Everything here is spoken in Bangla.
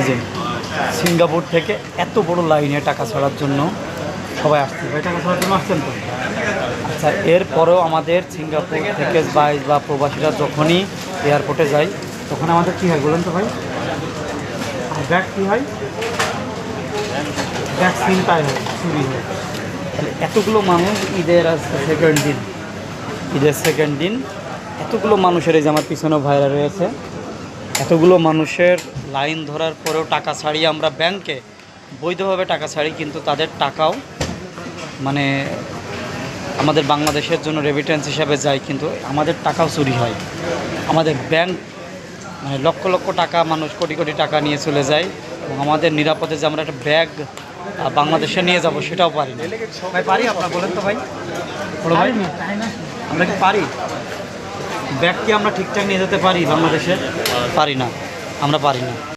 যে সিঙ্গাপুর থেকে এত বড় লাইনে টাকা ছাড়ার জন্য সবাই আসছে। ভাই টাকা ছাড়ার জন্য আসছেন তো? আচ্ছা, এরপরেও আমাদের সিঙ্গাপুর থেকে বা প্রবাসীরা যখনই এয়ারপোর্টে যায় তখন আমাদের কী হয় বলেন তো ভাই? ব্যাগ কী হয়? ব্যাগ চিন্তায় হয়, চুরি হয়। তাহলে এতগুলো মানুষ ঈদের সেকেন্ড দিন এতগুলো মানুষের, এই যে আমার পিছনে ভাইরা রয়েছে, এতগুলো মানুষের লাইন ধরার পরেও টাকা ছাড়িয়ে আমরা ব্যাংকে বৈধভাবে টাকা ছাড়ি, কিন্তু তাদের টাকাও মানে আমাদের বাংলাদেশের জন্য রেমিটেন্স হিসাবে যায়, কিন্তু আমাদের টাকাও চুরি হয়। আমাদের ব্যাংক মানে লক্ষ লক্ষ টাকা, মানুষ কোটি কোটি টাকা নিয়ে চলে যায়, এবং আমাদের নিরাপদে যে আমরা একটা ব্যাগ বাংলাদেশে নিয়ে যাব সেটাও পারি না। ভাই পারি? আপনার বলেন তো ভাই, বড় ভাই, আমরা কি পারি? ব্যাগ কি আমরা ঠিকঠাক নিয়ে যেতে পারি বাংলাদেশে? পারি না, আমরা পারি না।